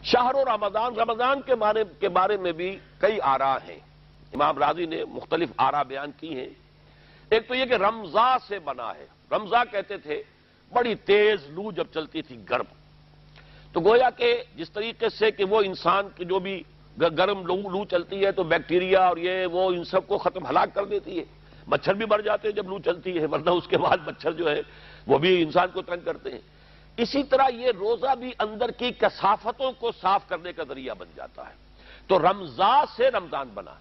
شہر و رمضان، رمضان کے بارے میں بھی کئی آراء ہیں، امام راضی نے مختلف آراء بیان کی ہیں۔ ایک تو یہ کہ رمضاں سے بنا ہے، رمضاں کہتے تھے بڑی تیز لو جب چلتی تھی گرم، تو گویا کہ جس طریقے سے کہ وہ انسان کی جو بھی گرم لو چلتی ہے تو بیکٹیریا اور یہ وہ ان سب کو ختم ہلاک کر دیتی ہے، مچھر بھی مر جاتے ہیں جب لو چلتی ہے، ورنہ اس کے بعد مچھر جو ہے وہ بھی انسان کو تنگ کرتے ہیں۔ اسی طرح یہ روزہ بھی اندر کی کثافتوں کو صاف کرنے کا ذریعہ بن جاتا ہے، تو رمضان سے رمضان بنا۔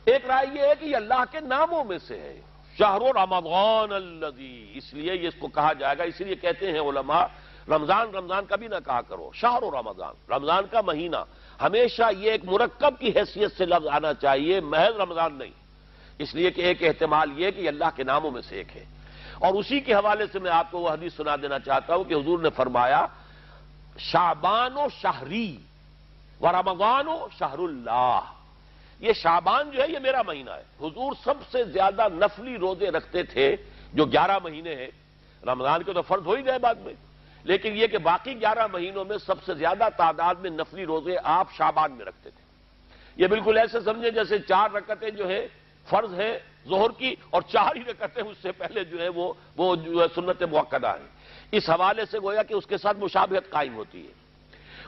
ایک رائے یہ ہے کہ یہ اللہ کے ناموں میں سے ہے، شہر رمضان الذی، اس لیے یہ اس کو کہا جائے گا، اسی لیے کہتے ہیں علماء رمضان رمضان کبھی نہ کہا کرو، شہر رمضان، رمضان کا مہینہ، ہمیشہ یہ ایک مرکب کی حیثیت سے لفظ آنا چاہیے، محض رمضان نہیں، اس لیے کہ ایک احتمال یہ کہ یہ اللہ کے ناموں میں سے ایک ہے۔ اور اسی کے حوالے سے میں آپ کو وہ حدیث سنا دینا چاہتا ہوں کہ حضور نے فرمایا شعبان و شہری و رمضان و شہر اللہ، یہ شعبان جو ہے یہ میرا مہینہ ہے۔ حضور سب سے زیادہ نفلی روزے رکھتے تھے جو 11 مہینے ہیں، رمضان کے تو فرض ہو ہی گئے بعد میں، لیکن یہ کہ باقی 11 مہینوں میں سب سے زیادہ تعداد میں نفلی روزے آپ شعبان میں رکھتے تھے۔ یہ بالکل ایسے سمجھے جیسے 4 رکعتیں جو ہے فرض ہے ظہر کی، اور 4 ہی رکعتیں اس سے پہلے جو ہے وہ جو ہے سنت مؤکدہ ہیں، اس حوالے سے گویا کہ اس کے ساتھ مشابہت قائم ہوتی ہے۔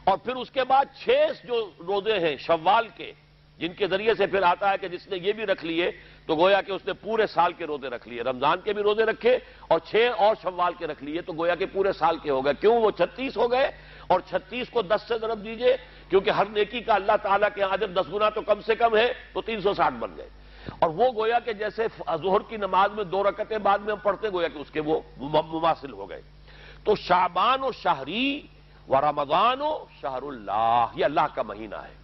اور پھر اس کے بعد 6 جو روزے ہیں شوال کے، جن کے ذریعے سے پھر آتا ہے کہ جس نے یہ بھی رکھ لیے تو گویا کہ اس نے پورے سال کے روزے رکھ لیے، رمضان کے بھی روزے رکھے اور 6 اور شوال کے رکھ لیے، تو گویا کہ پورے سال کے ہو گئے۔ کیوں؟ وہ 36 ہو گئے، اور 36 کو 10 سے ضرب دیجئے، کیونکہ ہر نیکی کا اللہ تعالیٰ کے اجر 10 گنا تو کم سے کم ہے، تو 360 بن گئے۔ اور وہ گویا کہ جیسے ظہر کی نماز میں 2 رکعتیں بعد میں ہم پڑھتے، گویا کہ اس کے وہ مماثل ہو گئے۔ تو شعبان و شہری و رمضان و شہر اللہ، یہ اللہ کا مہینہ ہے۔